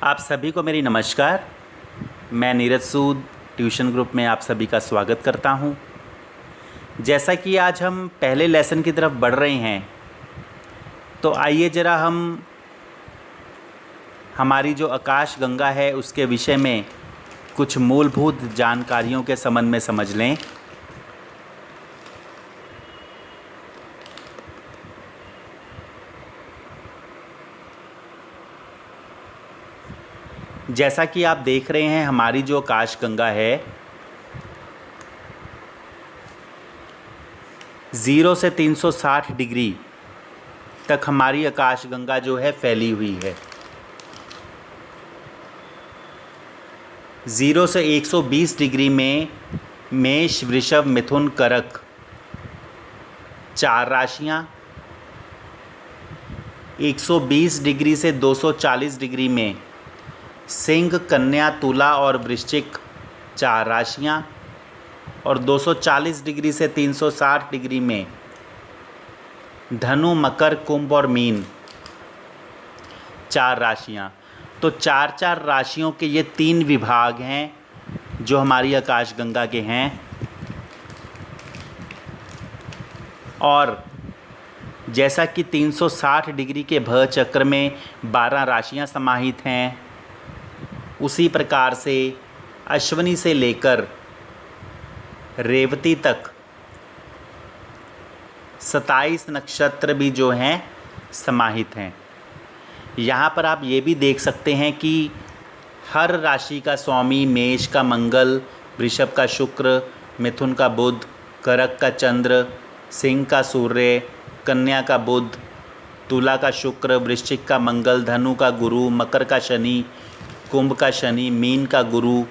आप सभी को मेरी नमस्कार। मैं नीरज सूद ट्यूशन ग्रुप में आप सभी का स्वागत करता हूं। जैसा कि आज हम पहले लेसन की तरफ बढ़ रहे हैं, तो आइए ज़रा हम हमारी जो आकाश गंगा है उसके विषय में कुछ मूलभूत जानकारियों के संबंध में समझ लें। जैसा कि आप देख रहे हैं, हमारी जो आकाश गंगा है 0 से 360 डिग्री तक हमारी आकाश गंगा जो है फैली हुई है। 0 से 120 डिग्री में मेष, वृषभ, मिथुन, कर्क 4 राशियाँ। 120 डिग्री से 240 डिग्री में सिंह, कन्या, तुला और वृश्चिक 4 राशियाँ। और 240 डिग्री से 360 डिग्री में धनु, मकर, कुंभ और मीन 4 राशियाँ। तो 4 राशियों के ये 3 विभाग हैं जो हमारी आकाश गंगा के हैं। और जैसा कि 360 डिग्री के भव चक्र में 12 राशियाँ समाहित हैं, उसी प्रकार से अश्विनी से लेकर रेवती तक 27 नक्षत्र भी जो हैं समाहित हैं। यहाँ पर आप ये भी देख सकते हैं कि हर राशि का स्वामी मेष का मंगल, वृषभ का शुक्र, मिथुन का बुध, कर्क का चंद्र, सिंह का सूर्य, कन्या का बुध, तुला का शुक्र, वृश्चिक का मंगल, धनु का गुरु, मकर का शनि, कुंभ का शनि, मीन का गुरु।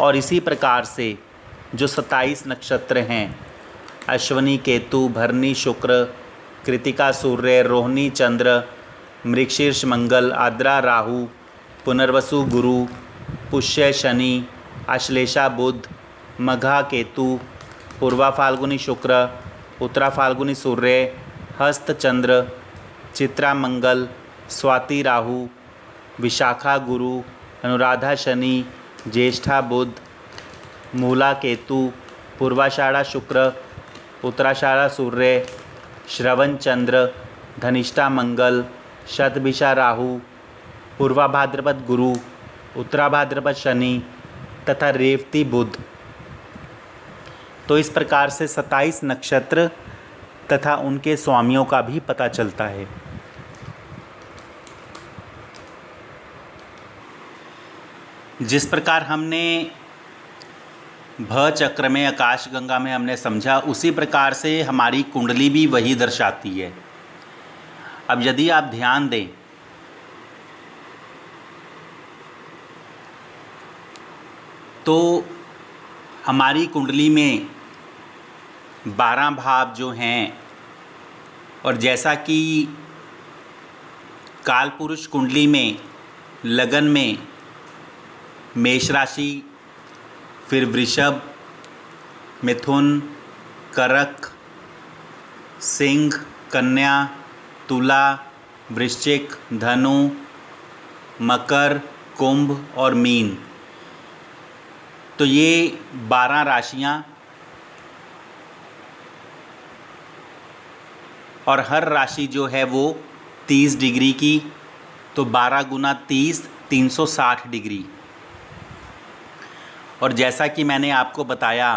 और इसी प्रकार से जो 27 नक्षत्र हैं, अश्विनी केतु, भरणी शुक्र, कृतिका सूर्य, रोहिणी चंद्र, मृगशीर्ष मंगल, आद्रा राहु, पुनर्वसु गुरु, पुष्य शनि, आश्लेषा बुध, मघा केतु, पूर्वा फाल्गुनी शुक्र, उत्तरा फाल्गुनी सूर्य, हस्त चंद्र, चित्रा मंगल, स्वाति राहु, विशाखा गुरु, अनुराधा शनि, ज्येष्ठा बुध, मूला केतु, पूर्वाषाढ़ा शुक्र, उत्तराषाढ़ा सूर्य, श्रवण चंद्र, धनिष्ठा मंगल, शतभिषा राहु, पूर्वा भाद्रपद गुरु, उत्तरा भाद्रपद शनि तथा रेवती बुध। तो इस प्रकार से 27 नक्षत्र तथा उनके स्वामियों का भी पता चलता है। जिस प्रकार हमने भव चक्र में, आकाश गंगा में हमने समझा, उसी प्रकार से हमारी कुंडली भी वही दर्शाती है। अब यदि आप ध्यान दें तो हमारी कुंडली में 12 भाव जो हैं, और जैसा कि कालपुरुष कुंडली में लगन में मेष राशि, फिर वृषभ, मिथुन, कर्क, सिंह, कन्या, तुला, वृश्चिक, धनु, मकर, कुंभ और मीन, तो ये 12 राशियां, और हर राशि जो है वो 30 डिग्री की, तो 12 गुना 30 360 डिग्री। और जैसा कि मैंने आपको बताया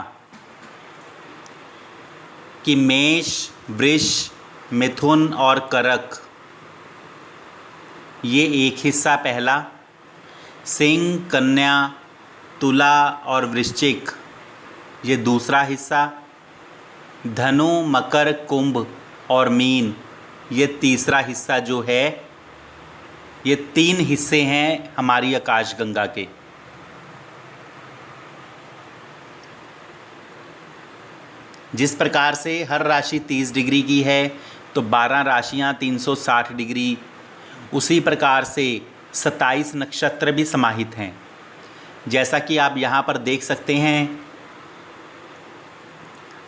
कि मेष, वृष, मिथुन और कर्क ये एक हिस्सा पहला, सिंह, कन्या, तुला और वृश्चिक ये दूसरा हिस्सा, धनु, मकर, कुंभ और मीन ये तीसरा हिस्सा जो है, ये 3 हिस्से हैं हमारी आकाश गंगा के। जिस प्रकार से हर राशि 30 डिग्री की है, तो 12 राशियां 360 डिग्री, उसी प्रकार से 27 नक्षत्र भी समाहित हैं। जैसा कि आप यहाँ पर देख सकते हैं,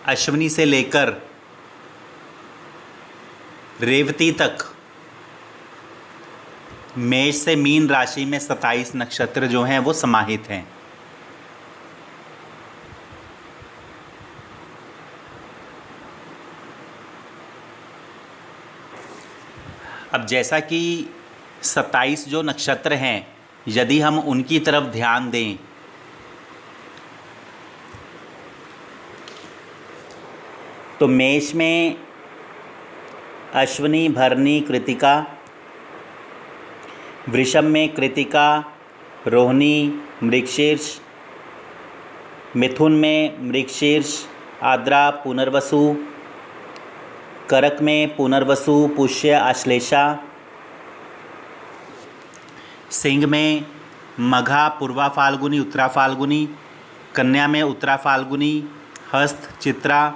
अश्विनी से लेकर रेवती तक मेष से मीन राशि में 27 नक्षत्र जो हैं वो समाहित हैं। अब जैसा कि 27 जो नक्षत्र हैं, यदि हम उनकी तरफ ध्यान दें तो मेष में अश्विनी, भरणी, कृतिका, वृषभ में कृतिका, रोहिणी, मृगशीर्ष, मिथुन में मृगशीर्ष, आद्रा, पुनर्वसु, कर्क में पुनर्वसु, पुष्य, आश्लेषा, सिंह में मघा, पूर्वा फाल्गुनी, उत्तरा फाल्गुनी, कन्या में उत्तरा फाल्गुनी, हस्त, चित्रा,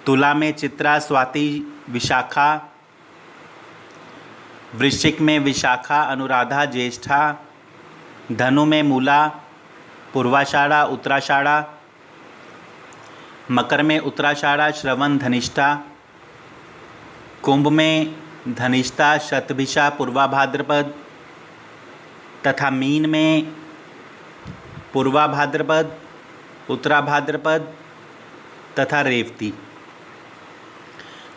तुला में चित्रा, स्वाति, विशाखा, वृश्चिक में विशाखा, अनुराधा, ज्येष्ठा, धनु में मूला, पूर्वाषाढ़ा, उत्तराषाढ़ा, मकर में उत्तराषाढ़ा, श्रवण, धनिष्ठा, कुंभ में धनिष्ठा, शतभिषा, पूर्वा भाद्रपद तथा मीन में पूर्वा भाद्रपद, उत्तरा भाद्रपद तथा रेवती।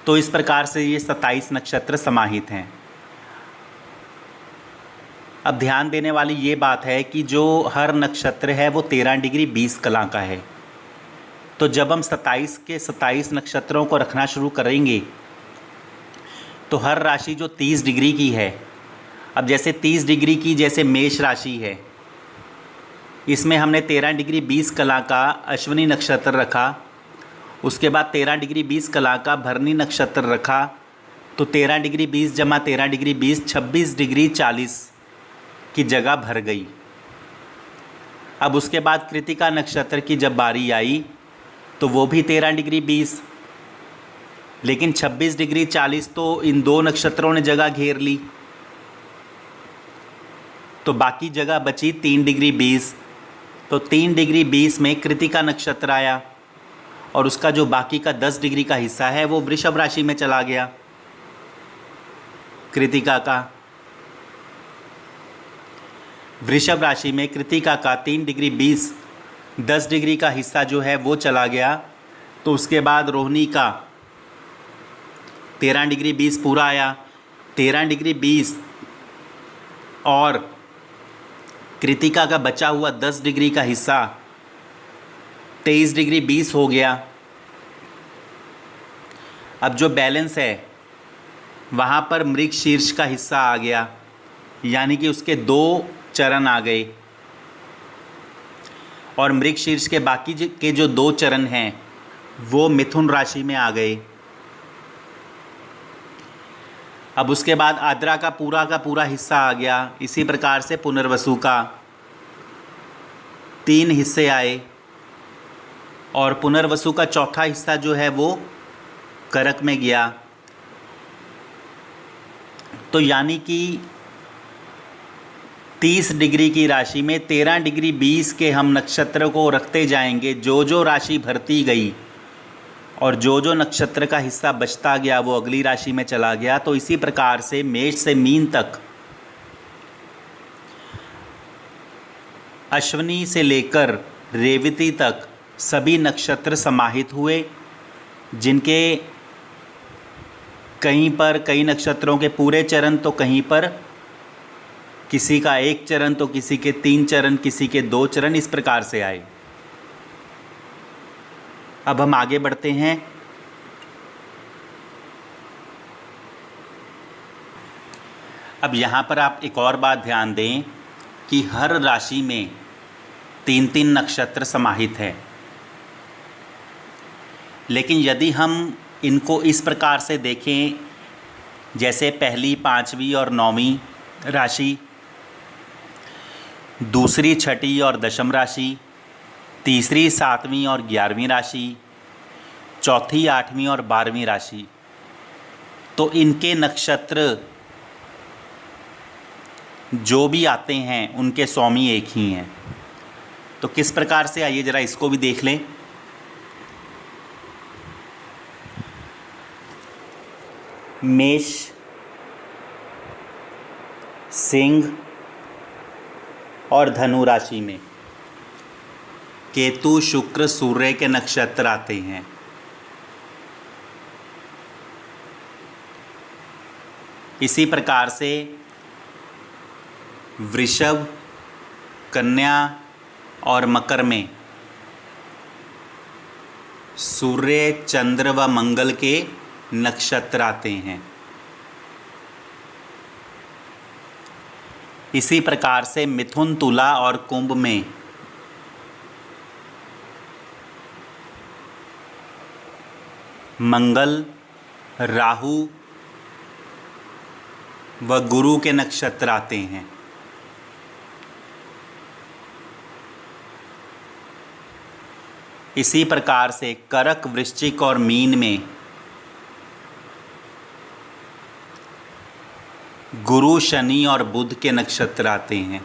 तो इस प्रकार से ये 27 नक्षत्र समाहित हैं। अब ध्यान देने वाली ये बात है कि जो हर नक्षत्र है वो 13 डिग्री 20 कला का है। तो जब हम 27 के 27 नक्षत्रों को रखना शुरू करेंगे तो हर राशि जो 30 डिग्री की है, अब जैसे 30 डिग्री की जैसे मेष राशि है, इसमें हमने 13 डिग्री 20 कला का अश्विनी नक्षत्र रखा, उसके बाद 13 डिग्री 20 कला का भरणी नक्षत्र रखा, तो 13 डिग्री 20 जमा 13 डिग्री 20 26 डिग्री 40 की जगह भर गई। अब उसके बाद कृतिका नक्षत्र की जब बारी आई तो वो भी 13 डिग्री 20, लेकिन 26 डिग्री 40 तो इन दो नक्षत्रों ने जगह घेर ली, तो बाकी जगह बची 3 डिग्री 20। तो 3 डिग्री 20 में कृतिका नक्षत्र आया और उसका जो बाकी का 10 डिग्री का हिस्सा है वो वृषभ राशि में चला गया। कृतिका का वृषभ राशि में कृतिका का 3 डिग्री 20 10 डिग्री का हिस्सा जो है वो चला गया। तो उसके बाद रोहिणी का 13 डिग्री 20 पूरा आया। 13 डिग्री 20 और कृतिका का बचा हुआ 10 डिग्री का हिस्सा 23 डिग्री 20 हो गया। अब जो बैलेंस है वहाँ पर मृगशीर्ष का हिस्सा आ गया, यानी कि उसके 2 चरण आ गए और मृगशीर्ष के बाकी के जो 2 चरण हैं वो मिथुन राशि में आ गए। अब उसके बाद आद्रा का पूरा हिस्सा आ गया। इसी प्रकार से पुनर्वसु का 3 हिस्से आए और पुनर्वसु का चौथा हिस्सा जो है वो कर्क में गया। तो यानी कि 30 डिग्री की राशि में 13 डिग्री 20 के हम नक्षत्र को रखते जाएंगे। जो राशि भरती गई और जो नक्षत्र का हिस्सा बचता गया वो अगली राशि में चला गया। तो इसी प्रकार से मेष से मीन तक, अश्विनी से लेकर रेवती तक सभी नक्षत्र समाहित हुए, जिनके कहीं पर कई नक्षत्रों के पूरे चरण, तो कहीं पर किसी का 1 चरण, तो किसी के 3 चरण, किसी के 2 चरण, इस प्रकार से आए। अब हम आगे बढ़ते हैं। अब यहाँ पर आप एक और बात ध्यान दें कि हर राशि में 3-3 नक्षत्र समाहित है, लेकिन यदि हम इनको इस प्रकार से देखें, जैसे पहली, 5वीं और 9वीं राशि, दूसरी, 6ठी और 10वीं राशि, तीसरी, 7वीं और 11वीं राशि, चौथी, 8वीं और 12वीं राशि, तो इनके नक्षत्र जो भी आते हैं उनके स्वामी एक ही हैं। तो किस प्रकार से, आइए ज़रा इसको भी देख लें। मेष सिंह और धनु राशि में केतु शुक्र सूर्य के नक्षत्र आते हैं। इसी प्रकार से वृषभ, कन्या और मकर में सूर्य, चंद्र व मंगल के नक्षत्र आते हैं। इसी प्रकार से मिथुन, तुला और कुंभ में मंगल, राहु व गुरु के नक्षत्र आते हैं। इसी प्रकार से कर्क, वृश्चिक और मीन में गुरु, शनि और बुध के नक्षत्र आते हैं।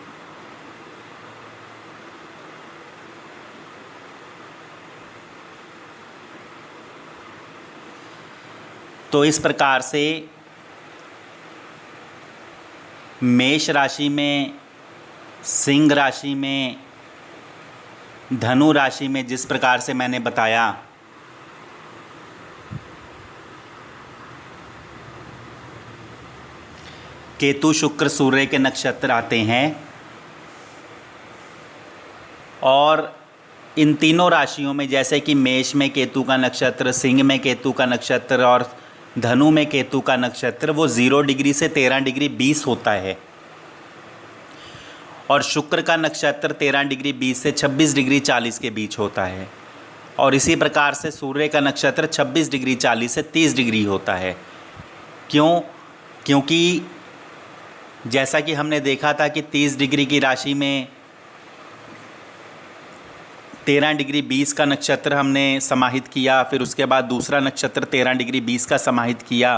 तो इस प्रकार से मेष राशि में, सिंह राशि में, धनु राशि में जिस प्रकार से मैंने बताया, केतु शुक्र सूर्य के नक्षत्र आते हैं और इन तीनों राशियों में जैसे कि मेष में केतु का नक्षत्र, सिंह में केतु का नक्षत्र और धनु में केतु का नक्षत्र वो 0 डिग्री से 13 डिग्री 20 होता है और शुक्र का नक्षत्र 13 डिग्री 20 से 26 डिग्री 40 के बीच होता है और इसी प्रकार से सूर्य का नक्षत्र 26 डिग्री 40 से 30 डिग्री होता है। क्योंकि जैसा कि हमने देखा था कि 30 डिग्री की राशि में 13 डिग्री 20 का नक्षत्र हमने समाहित किया, फिर उसके बाद दूसरा नक्षत्र 13 डिग्री 20 का समाहित किया,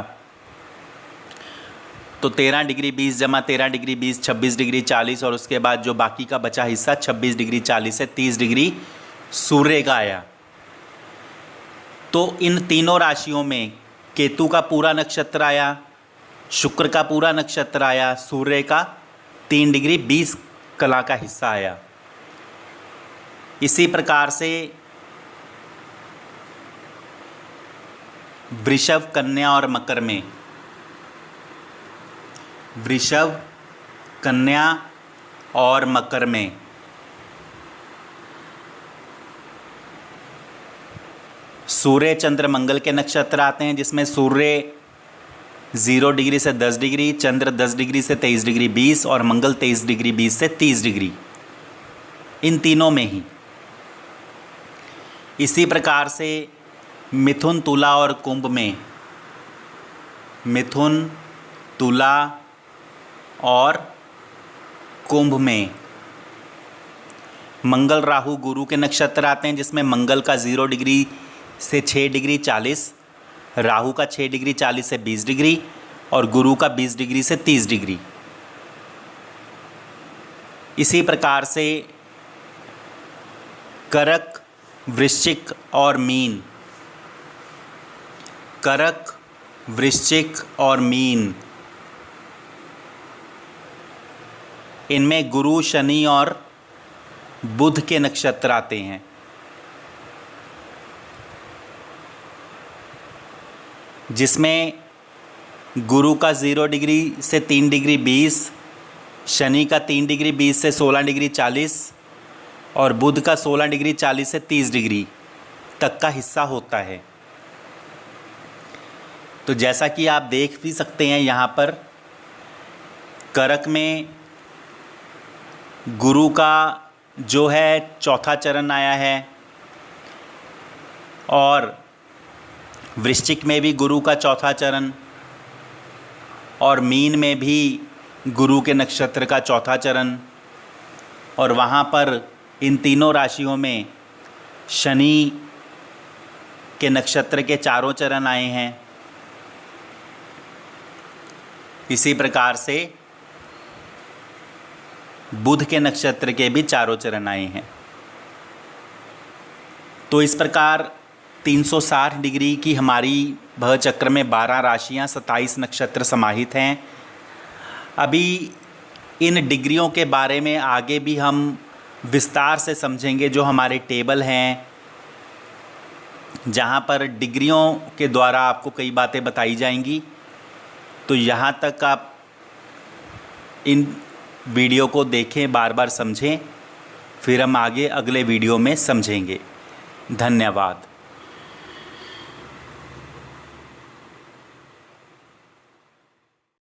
तो 13 डिग्री 20 जमा 13 डिग्री 20 26 डिग्री 40 और उसके बाद जो बाकी का बचा हिस्सा 26 डिग्री 40 से 30 डिग्री सूर्य का आया। तो इन तीनों राशियों में केतु का पूरा नक्षत्र आया, शुक्र का पूरा नक्षत्र आया, सूर्य का 3 डिग्री 20 कला का हिस्सा आया। इसी प्रकार से वृषभ, कन्या और मकर में वृषभ, कन्या और मकर में सूर्य, चंद्र, मंगल के नक्षत्र आते हैं जिसमें सूर्य 0 डिग्री से 10 डिग्री, चंद्र 10 डिग्री से 23 डिग्री 20 और मंगल 23 डिग्री 20 से 30 डिग्री, इन तीनों में ही। इसी प्रकार से मिथुन, तुला और कुंभ में मिथुन, तुला और कुंभ में मंगल, राहु, गुरु के नक्षत्र आते हैं जिसमें मंगल का 0 डिग्री से 6 डिग्री 40, राहु का 6 डिग्री 40 से 20 डिग्री और गुरु का 20 डिग्री से 30 डिग्री। इसी प्रकार से कर्क, वृश्चिक और मीन, कर्क, वृश्चिक और मीन, इनमें गुरु, शनि और बुध के नक्षत्र आते हैं। जिसमें गुरु का 0 डिग्री से 3 डिग्री 20, शनि का 3 डिग्री 20 से 16 डिग्री 40 और बुध का 16 डिग्री 40 से 30 डिग्री तक का हिस्सा होता है। तो जैसा कि आप देख भी सकते हैं यहाँ पर कर्क में गुरु का जो है चौथा चरण आया है और वृश्चिक में भी गुरु का चौथा चरण और मीन में भी गुरु के नक्षत्र का चौथा चरण और वहाँ पर इन तीनों राशियों में शनि के नक्षत्र के चारों चरण आए हैं। इसी प्रकार से बुध के नक्षत्र के भी चारों चरण आए हैं। तो इस प्रकार 360 डिग्री की हमारी भव चक्र में 12 राशियां 27 नक्षत्र समाहित हैं। अभी इन डिग्रियों के बारे में आगे भी हम विस्तार से समझेंगे। जो हमारे टेबल हैं जहाँ पर डिग्रियों के द्वारा आपको कई बातें बताई जाएंगी, तो यहाँ तक आप इन वीडियो को देखें, बार बार समझें, फिर हम आगे अगले वीडियो में समझेंगे। धन्यवाद।